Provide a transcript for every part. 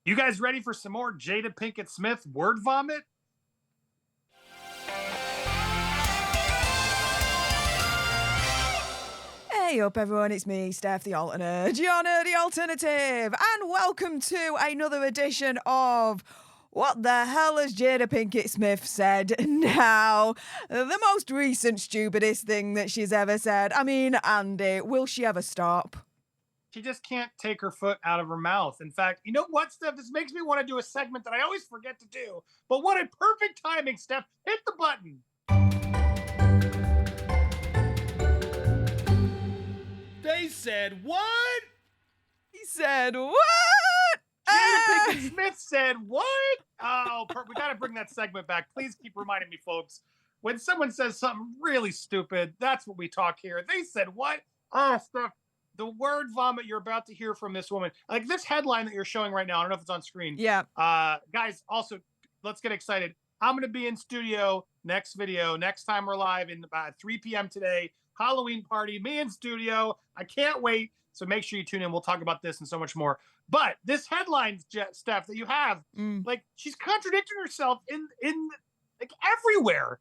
You guys ready for some more Jada Pinkett Smith word vomit? Hey up everyone, it's me, Steph the Alternate, Gianna the Alternative, and welcome to another edition of What the Hell Has Jada Pinkett Smith Said Now? The most recent stupidest thing that she's ever said. I mean, Andy, will she ever stop? She just can't take her foot out of her mouth. In fact, you know what, Steph? This makes me want to do a segment that I always forget to do. But what a perfect timing, Steph. Hit the button. They said what? He said, what? Jada Pinkett Smith said what? Oh, we got to bring that segment back. Please keep reminding me, folks. When someone says something really stupid, that's what we talk here. They said what? Oh, Steph. The word vomit you're about to hear from this woman, like this headline that you're showing right now. I don't know if it's on screen. Yeah. Guys, also, let's get excited. I'm going to be in studio next time we're live in about 3 p.m. today. Halloween party, me in studio. I can't wait. So make sure you tune in. We'll talk about this and so much more. But this headline, Steph, that you have, like she's contradicting herself in like everywhere.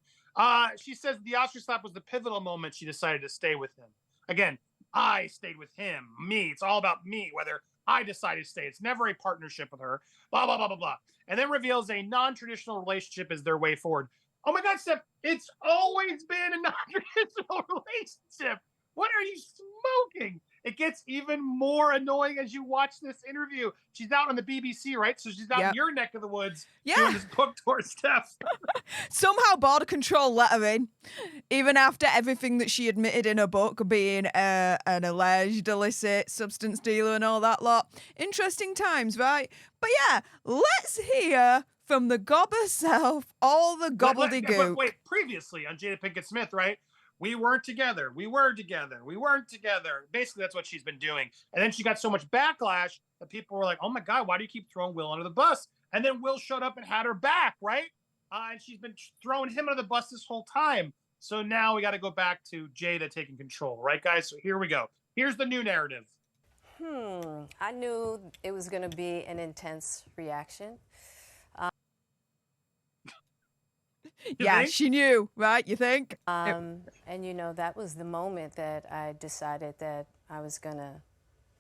She says the Oscar slap was the pivotal moment she decided to stay with him. Again, I stayed with him. Me. It's all about me, whether I decided to stay. It's never a partnership with her. Blah, blah, blah, blah, blah. And then reveals a non-traditional relationship is their way forward. Oh my God, Steph, it's always been a non-traditional relationship. What are you smoking? It gets even more annoying as you watch this interview. She's out on the BBC, right? So she's out in your neck of the woods doing this book tour, Steph. Somehow border control let her in, even after everything that she admitted in her book, being an alleged illicit substance dealer and all that lot. Interesting times, right? But yeah, let's hear from the gob herself, all the gobbledygook. Wait, previously on Jada Pinkett Smith, right? We weren't together. We were together. We weren't together. Basically, that's what she's been doing. And then she got so much backlash that people were like, oh my God, why do you keep throwing Will under the bus? And then Will showed up and had her back, right? And she's been throwing him under the bus this whole time. So now we got to go back to Jada taking control, right, guys? So here we go. Here's the new narrative. I knew it was going to be an intense reaction. Yeah, she knew, right? You think? And, you know, that was the moment that I decided that I was going to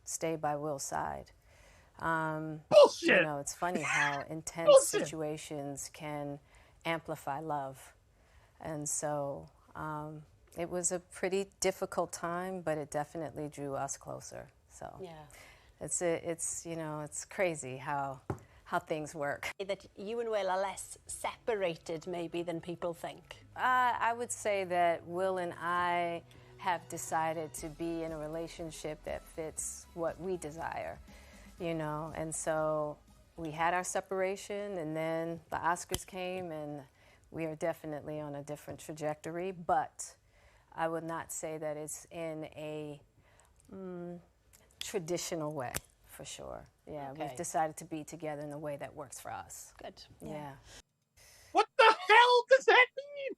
stay by Will's side. Bullshit! You know, it's funny how intense situations can amplify love. And so it was a pretty difficult time, but it definitely drew us closer. So it's you know, it's crazy how things work. That you and Will are less separated maybe than people think. I would say that Will and I have decided to be in a relationship that fits what we desire, you know, and so we had our separation and then the Oscars came and we are definitely on a different trajectory, but I would not say that it's in a traditional way. For sure. Yeah, we've decided to be together in a way that works for us. Good. Yeah. What the hell does that mean?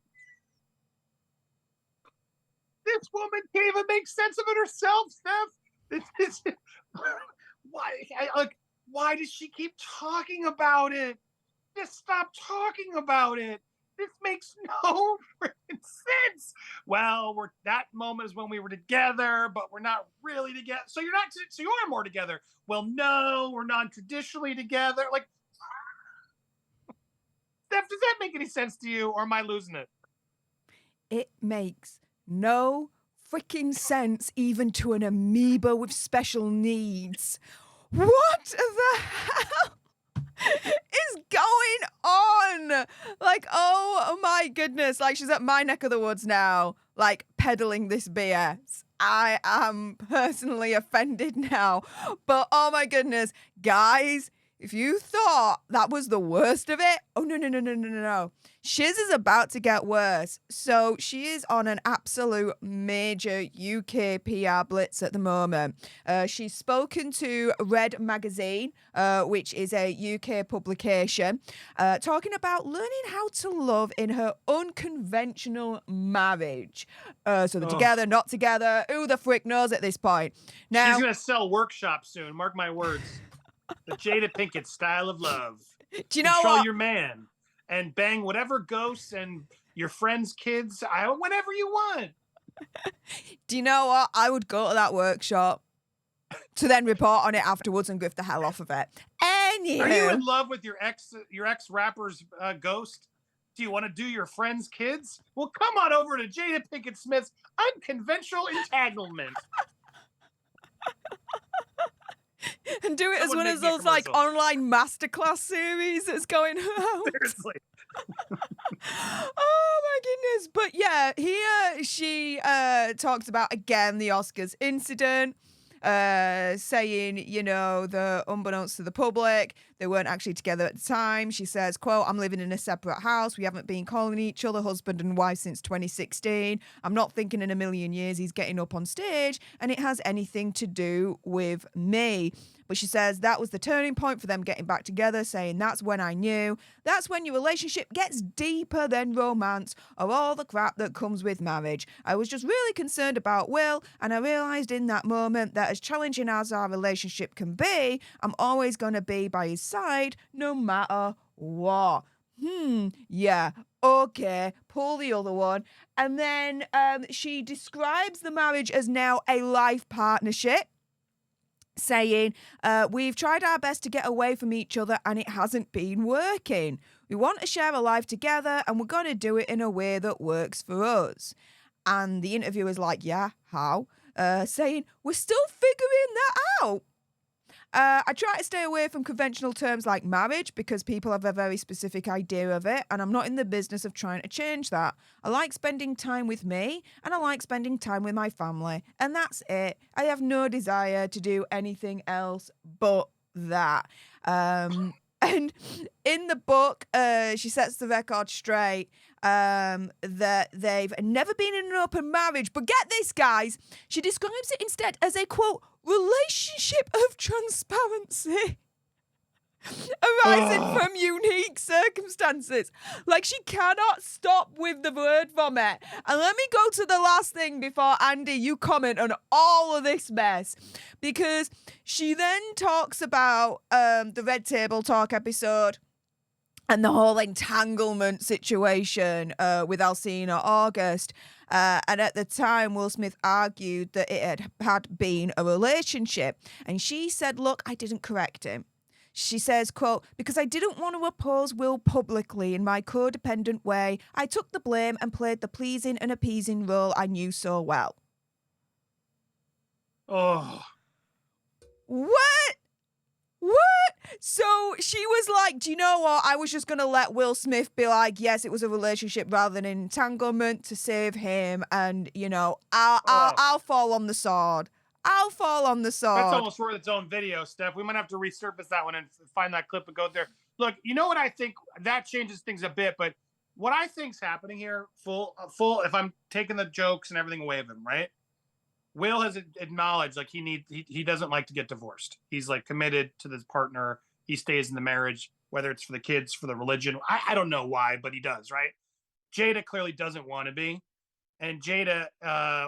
This woman can't even make sense of it herself, Steph. Why does she keep talking about it? Just stop talking about it. This makes no freaking sense. Well, that moment is when we were together, but we're not really together. So you are more together. Well, no, we're non-traditionally together. Like, Steph, does that make any sense to you, or am I losing it? It makes no freaking sense even to an amoeba with special needs. What the hell is going on? Like, oh my goodness, like she's at my neck of the woods now, like peddling this BS. I am personally offended now, but oh my goodness, guys, if you thought that was the worst of it, oh no. Shiz is about to get worse. So she is on an absolute major UK PR blitz at the moment. She's spoken to Red Magazine, which is a UK publication, talking about learning how to love in her unconventional marriage. So they're together, not together. Who the frick knows at this point? Now, she's going to sell workshops soon. Mark my words. the Jada Pinkett style of love. Do you know Control what? your man and bang whatever ghosts and your friends' kids, whenever you want. Do you know what? I would go to that workshop to then report on it afterwards and griff the hell off of it. Anywho. Are you in love with your ex rapper's ghost? Do you want to do your friend's kids? Well, come on over to Jada Pinkett Smith's Unconventional Entanglement. And do it Someone as one make of me a those like commercial. online masterclass series that's going out. Seriously. Oh my goodness. But yeah, here she talks about again the Oscars incident, saying, you know, the unbeknownst to the public, they weren't actually together at the time. She says, quote, I'm living in a separate house. We haven't been calling each other husband and wife since 2016. I'm not thinking in a million years he's getting up on stage and it has anything to do with me. But she says that was the turning point for them getting back together, saying that's when I knew. That's when your relationship gets deeper than romance or all the crap that comes with marriage. I was just really concerned about Will, and I realised in that moment that as challenging as our relationship can be, I'm always going to be by his side no matter what. Yeah, okay, pull the other one. And then she describes the marriage as now a life partnership, saying, we've tried our best to get away from each other and it hasn't been working. We want to share a life together and we're going to do it in a way that works for us. And the interviewer's like, yeah, how? Saying, we're still figuring that out. I try to stay away from conventional terms like marriage because people have a very specific idea of it, and I'm not in the business of trying to change that. I like spending time with me, and I like spending time with my family, and that's it. I have no desire to do anything else but that. And in the book, she sets the record straight that they've never been in an open marriage. But get this, guys, she describes it instead as a, quote, relationship of transparency arising from unique circumstances. Like, she cannot stop with the word vomit. And let me go to the last thing before, Andy, you comment on all of this mess. Because she then talks about the Red Table Talk episode and the whole entanglement situation with Alcina August. And at the time, Will Smith argued that it had been a relationship. And she said, look, I didn't correct him. She says, quote, because I didn't want to oppose Will publicly in my codependent way, I took the blame and played the pleasing and appeasing role I knew so well. Oh. What? So she was like, do you know what? I was just going to let Will Smith be like, yes, it was a relationship rather than an entanglement to save him. And, you know, I'll fall on the sword. I'll fall on the sword. That's almost worth its own video, Steph. We might have to resurface that one and find that clip and go there. Look, you know what I think? That changes things a bit, but what I think's happening here, full, if I'm taking the jokes and everything away of him, right? Will has acknowledged like he doesn't like to get divorced. He's like committed to this partner. He stays in the marriage, whether it's for the kids, for the religion. I don't know why, but he does, right? Jada clearly doesn't want to be. And Jada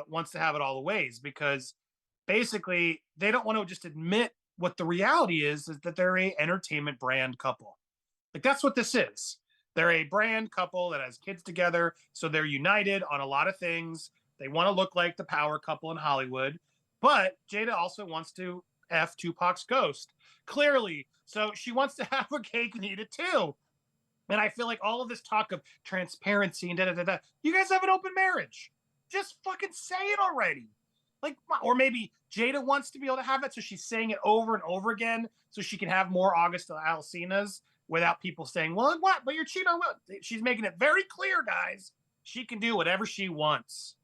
wants to have it all the ways because basically they don't want to just admit what the reality is that they're a entertainment brand couple. Like that's what this is. They're a brand couple that has kids together. So they're united on a lot of things. They want to look like the power couple in Hollywood, but Jada also wants to F Tupac's ghost, clearly. So she wants to have her cake and eat it too. And I feel like all of this talk of transparency and da-da-da-da, you guys have an open marriage. Just fucking say it already. Like, or maybe Jada wants to be able to have it, so she's saying it over and over again so she can have more August Alcinas without people saying, well, what? But you're cheating on what? She's making it very clear, guys. She can do whatever she wants.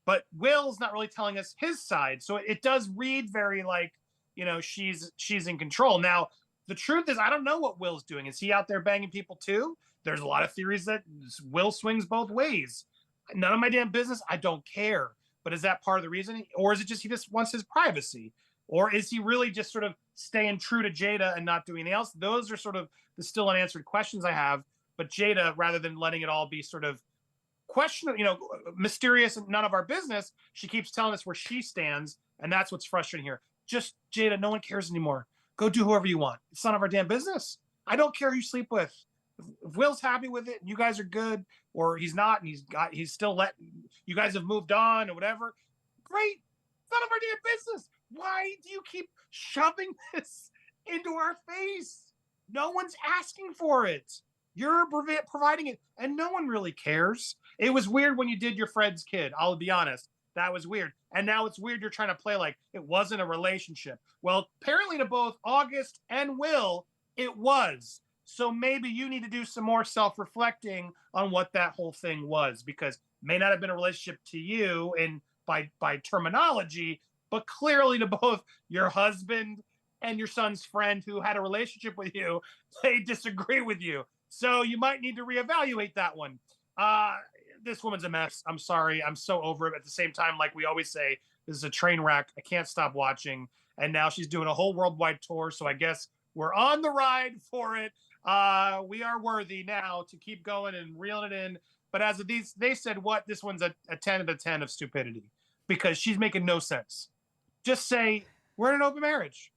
But Will's not really telling us his side. So it does read very like, you know, she's in control. Now, the truth is, I don't know what Will's doing. Is he out there banging people too? There's a lot of theories that Will swings both ways. None of my damn business. I don't care. But is that part of the reason? Or is it just he just wants his privacy? Or is he really just sort of staying true to Jada and not doing anything else? Those are sort of the still unanswered questions I have. But Jada, rather than letting it all be sort of question, you know, mysterious and none of our business, she keeps telling us where she stands, and that's what's frustrating here. Just Jada, no one cares anymore. Go do whoever you want. It's none of our damn business. I don't care who you sleep with. If Will's happy with it and you guys are good, or he's not and he's still letting you guys have moved on or whatever, great. It's none of our damn business. Why do you keep shoving this into our face? No one's asking for it. You're providing it, and no one really cares. It was weird when you did your friend's kid. I'll be honest. That was weird. And now it's weird you're trying to play like it wasn't a relationship. Well, apparently to both August and Will, it was. So maybe you need to do some more self-reflecting on what that whole thing was, because it may not have been a relationship to you and by terminology, but clearly to both your husband and your son's friend who had a relationship with you, they disagree with you. So you might need to reevaluate that one. This woman's a mess. I'm sorry. I'm so over it. At the same time, like we always say, this is a train wreck. I can't stop watching. And now she's doing a whole worldwide tour. So I guess we're on the ride for it. We are worthy now to keep going and reeling it in. But as of these, they said, what? This one's a 10 out of 10 of stupidity, because she's making no sense. Just say, we're in an open marriage.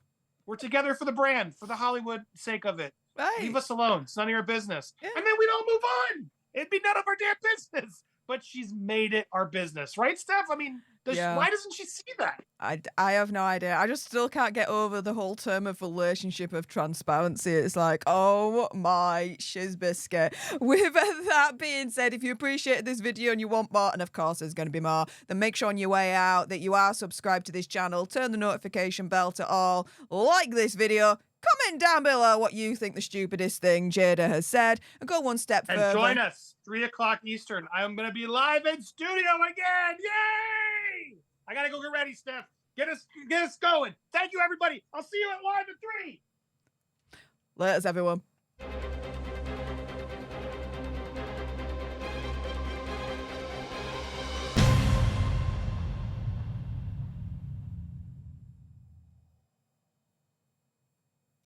We're together for the brand, for the Hollywood sake of it. Right. Leave us alone. It's none of your business. Yeah. And then we'd all move on. It'd be none of our damn business. But she's made it our business. Right, Steph? I mean, why doesn't she see that? I have no idea. I just still can't get over the whole term of relationship of transparency. It's like, oh my shiz biscuit. With that being said, if you appreciated this video and you want more, and of course there's going to be more, then make sure on your way out that you are subscribed to this channel, turn the notification bell to all, like this video, comment down below what you think the stupidest thing Jada has said, and go one step further. And join us, 3 o'clock Eastern. I'm going to be live in studio again. Yay! I got to go get ready, Steph. Get us going. Thank you, everybody. I'll see you at live at 3. Laters, everyone.